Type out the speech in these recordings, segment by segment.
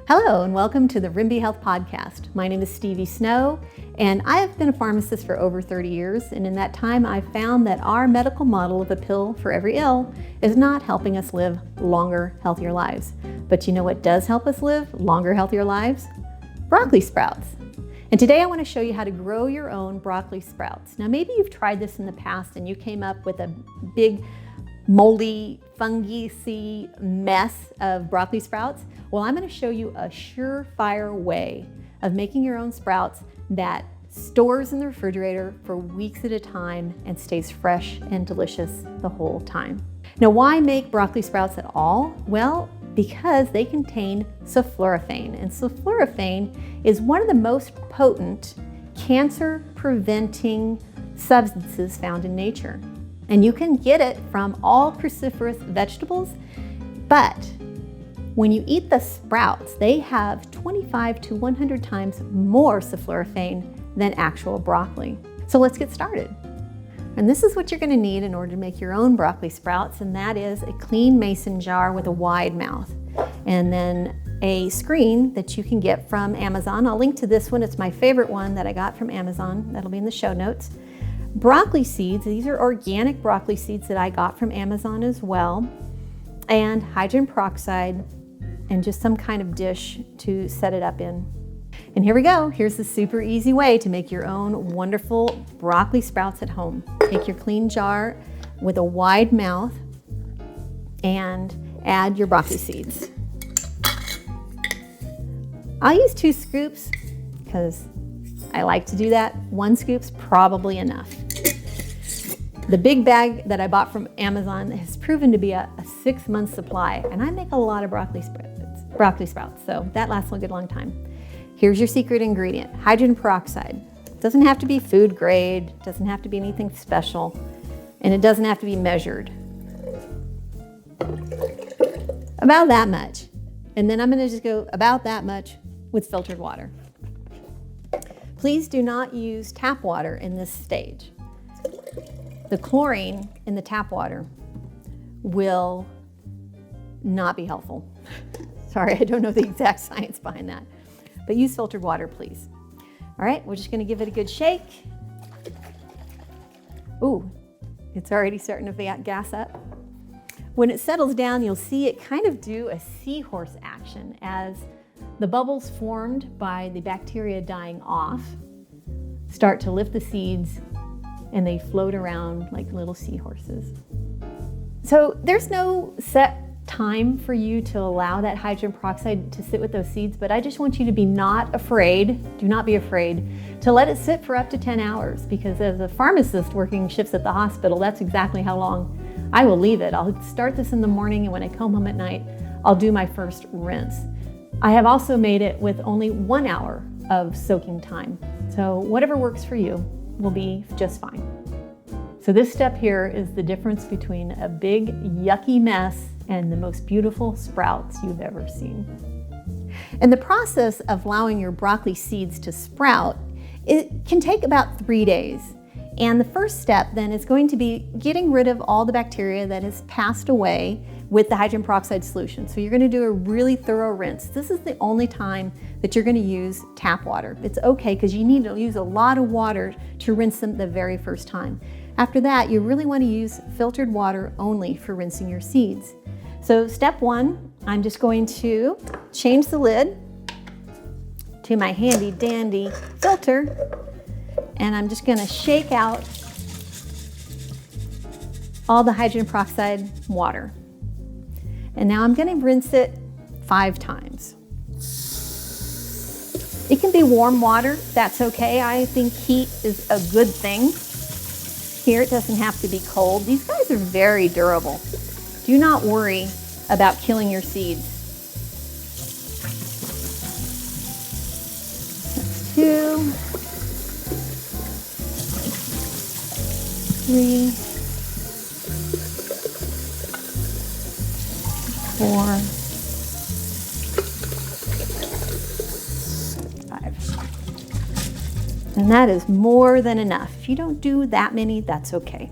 Hello and welcome to the Rimby Health Podcast. My name is Stevie Snow and I have been a pharmacist for over 30 years, and in that time I've found that our medical model of a pill for every ill is not helping us live longer, healthier lives. But you know what does help us live longer, healthier lives? Broccoli sprouts. And today I want to show you how to grow your own broccoli sprouts. Now maybe you've tried this in the past and you came up with a big moldy, fungi-y mess of broccoli sprouts. Well, I'm going to show you a surefire way of making your own sprouts that stores in the refrigerator for weeks at a time and stays fresh and delicious the whole time. Now, why make broccoli sprouts at all? Well, because they contain sulforaphane, and sulforaphane is one of the most potent cancer-preventing substances found in nature. And you can get it from all cruciferous vegetables, but when you eat the sprouts, they have 25 to 100 times more sulforaphane than actual broccoli. So let's get started. And this is what you're going to need in order to make your own broccoli sprouts, and that is a clean mason jar with a wide mouth, and then a screen that you can get from Amazon. I'll link to this one. It's my favorite one that I got from Amazon. That'll be in the show notes. Broccoli seeds, these are organic broccoli seeds that I got from Amazon as well, and hydrogen peroxide, and just some kind of dish to set it up in. And here we go. Here's the super easy way to make your own wonderful broccoli sprouts at home. Take your clean jar with a wide mouth and add your broccoli seeds. I'll use 2 scoops because I like to do that. 1 scoop's probably enough. The big bag that I bought from Amazon has proven to be a 6-month supply, and I make a lot of broccoli sprouts, so that lasts a good long time. Here's your secret ingredient, hydrogen peroxide. It doesn't have to be food grade, it doesn't have to be anything special, and it doesn't have to be measured. About that much. And then I'm going to just go about that much with filtered water. Please do not use tap water in this stage. The chlorine in the tap water will not be helpful. Sorry, I don't know the exact science behind that, but use filtered water, please. All right, we're just going to give it a good shake. Ooh, it's already starting to gas up. When it settles down, you'll see it kind of do a seahorse action as the bubbles formed by the bacteria dying off start to lift the seeds, and they float around like little seahorses. So there's no set time for you to allow that hydrogen peroxide to sit with those seeds, but I just want you to be do not be afraid to let it sit for up to 10 hours, because as a pharmacist working shifts at the hospital, that's exactly how long I will leave it. I'll start this in the morning, and when I come home at night, I'll do my first rinse. I have also made it with only 1 hour of soaking time. So whatever works for you will be just fine. So this step here is the difference between a big yucky mess and the most beautiful sprouts you've ever seen. And the process of allowing your broccoli seeds to sprout, it can take about 3 days. And the first step then is going to be getting rid of all the bacteria that has passed away with the hydrogen peroxide solution. So you're going to do a really thorough rinse. This is the only time that you're going to use tap water. It's okay because you need to use a lot of water to rinse them the very first time. After that, you really want to use filtered water only for rinsing your seeds. So step 1, I'm just going to change the lid to my handy dandy filter, and I'm just going to shake out all the hydrogen peroxide water. And now I'm going to rinse it 5 times. It can be warm water, that's okay. I think heat is a good thing. Here it doesn't have to be cold. These guys are very durable. Do not worry about killing your seeds. That's 2, 3, 4, 5. And that is more than enough. If you don't do that many, that's okay.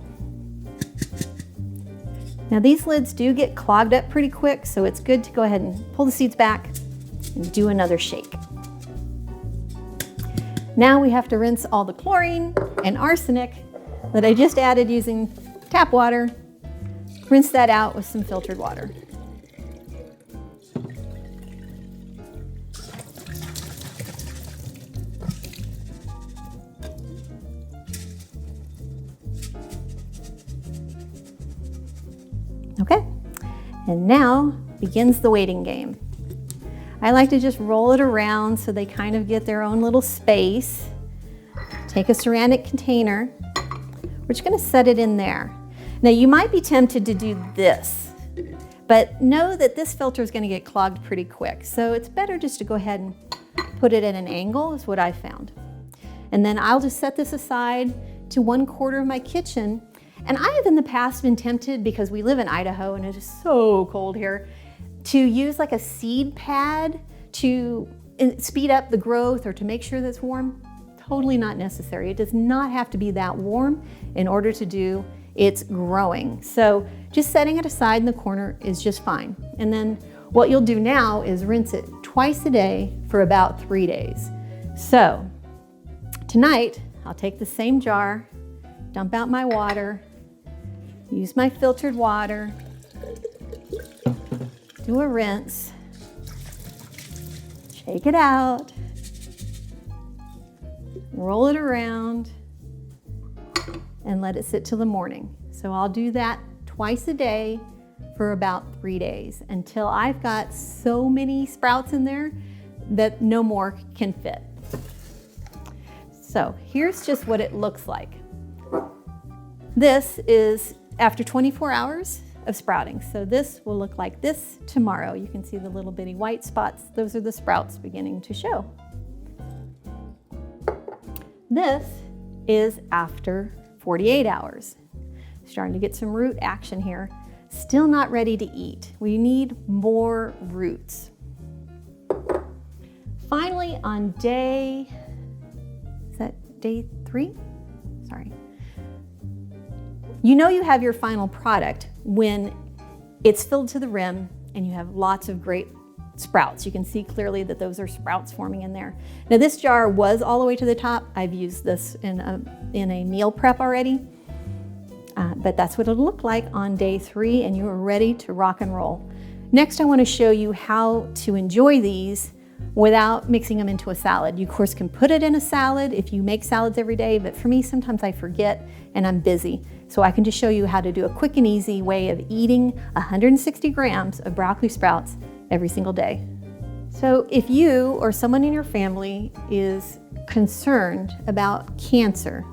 Now these lids do get clogged up pretty quick, so it's good to go ahead and pull the seeds back and do another shake. Now we have to rinse all the chlorine and arsenic that I just added using tap water. Rinse that out with some filtered water. Okay, and now begins the waiting game. I like to just roll it around so they kind of get their own little space. Take a ceramic container. We're just going to set it in there. Now you might be tempted to do this, but know that this filter is going to get clogged pretty quick. So it's better just to go ahead and put it at an angle is what I found. And then I'll just set this aside to 1/4 of my kitchen. And I have in the past been tempted, because we live in Idaho and it is so cold here, to use like a seed pad to speed up the growth or to make sure that's warm. Totally not necessary. It does not have to be that warm in order to do its growing. So just setting it aside in the corner is just fine. And then what you'll do now is rinse it twice a day for about 3 days. So tonight, I'll take the same jar, dump out my water, use my filtered water, do a rinse, shake it out, roll it around, and let it sit till the morning. So I'll do that twice a day for about 3 days until I've got so many sprouts in there that no more can fit. So here's just what it looks like. This is after 24 hours of sprouting. So this will look like this tomorrow. You can see the little bitty white spots. Those are the sprouts beginning to show. This is after 48 hours. Starting to get some root action here. Still not ready to eat. We need more roots. Finally, on day, is that day 3? Sorry. You know you have your final product when it's filled to the rim and you have lots of great sprouts. You can see clearly that those are sprouts forming in there. Now this jar was all the way to the top. I've used this in a meal prep already, but that's what it'll look like on day 3 and you are ready to rock and roll. Next, I want to show you how to enjoy these without mixing them into a salad. You of course can put it in a salad if you make salads every day, but for me sometimes I forget and I'm busy. So I can just show you how to do a quick and easy way of eating 160 grams of broccoli sprouts every single day. So if you or someone in your family is concerned about cancer,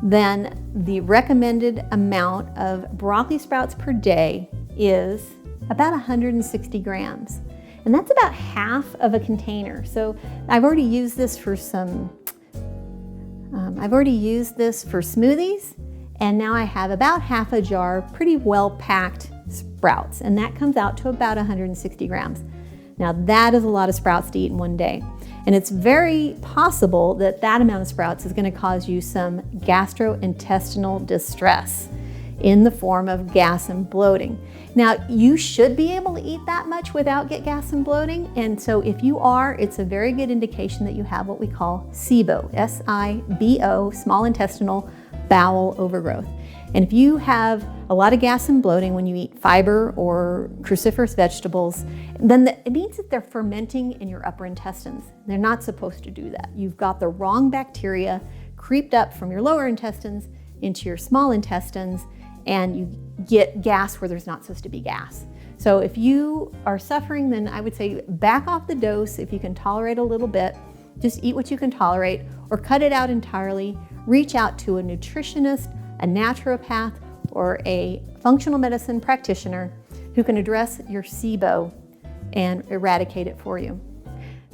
then the recommended amount of broccoli sprouts per day is about 160 grams. And that's about half of a container. So I've already used this for smoothies, and now I have about half a jar pretty well packed sprouts, and that comes out to about 160 grams. Now that is a lot of sprouts to eat in one day. And it's very possible that that amount of sprouts is going to cause you some gastrointestinal distress in the form of gas and bloating. Now, you should be able to eat that much without get gas and bloating. And so if you are, it's a very good indication that you have what we call SIBO, S-I-B-O, small intestinal bowel overgrowth. And if you have a lot of gas and bloating when you eat fiber or cruciferous vegetables, then it means that they're fermenting in your upper intestines. They're not supposed to do that. You've got the wrong bacteria creeped up from your lower intestines into your small intestines, and you get gas where there's not supposed to be gas. So if you are suffering, then I would say back off the dose. If you can tolerate a little bit, just eat what you can tolerate or cut it out entirely. Reach out to a nutritionist, a naturopath, or a functional medicine practitioner who can address your SIBO and eradicate it for you.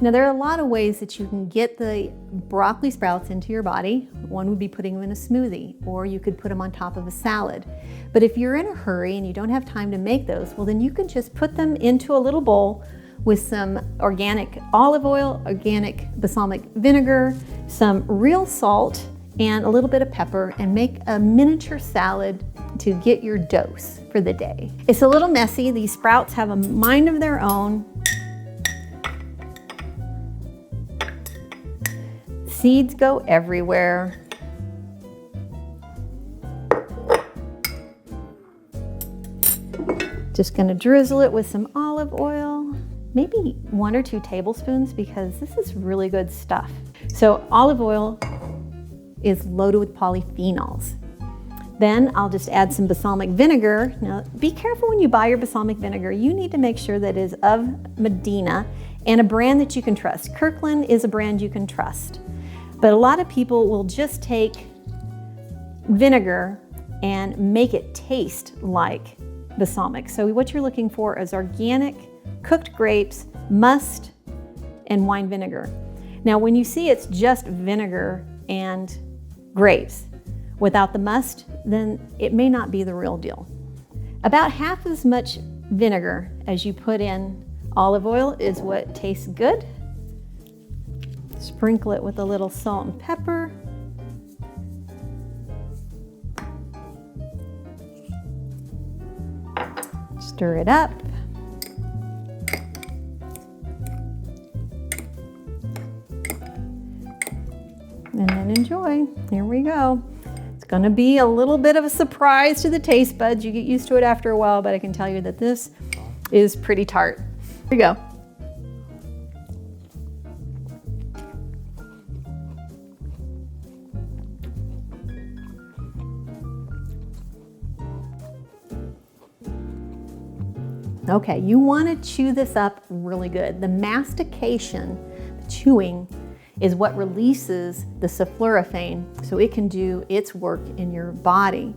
Now, there are a lot of ways that you can get the broccoli sprouts into your body. One would be putting them in a smoothie, or you could put them on top of a salad. But if you're in a hurry and you don't have time to make those, well, then you can just put them into a little bowl with some organic olive oil, organic balsamic vinegar, some real salt, and a little bit of pepper, and make a miniature salad to get your dose for the day. It's a little messy. These sprouts have a mind of their own. seeds go everywhere. Just gonna drizzle it with some olive oil, maybe 1 or 2 tablespoons, because this is really good stuff. So olive oil is loaded with polyphenols. Then I'll just add some balsamic vinegar. Now be careful when you buy your balsamic vinegar. You need to make sure that it is of Medina and a brand that you can trust. Kirkland is a brand you can trust. But a lot of people will just take vinegar and make it taste like balsamic. So what you're looking for is organic cooked grapes, must, and wine vinegar. Now when you see it's just vinegar and grapes without the must, then it may not be the real deal. About half as much vinegar as you put in olive oil is what tastes good. Sprinkle it with a little salt and pepper. Stir it up. And then enjoy. Here we go. It's gonna be a little bit of a surprise to the taste buds. You get used to it after a while, but I can tell you that this is pretty tart. Here we go. Okay, you want to chew this up really good. The mastication, the chewing, is what releases the sulforaphane so it can do its work in your body.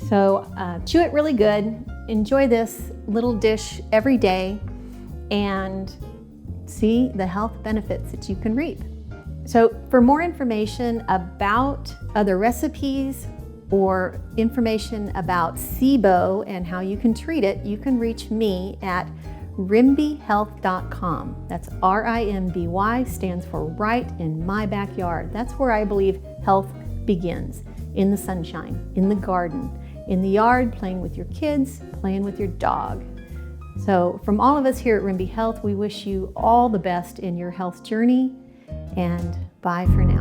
So chew it really good. Enjoy this little dish every day and see the health benefits that you can reap. So for more information about other recipes or information about SIBO and how you can treat it, you can reach me at rimbyhealth.com. That's RIMBY, stands for right in my backyard. That's where I believe health begins, in the sunshine, in the garden, in the yard, playing with your kids, playing with your dog. So from all of us here at Rimby Health, we wish you all the best in your health journey, and bye for now.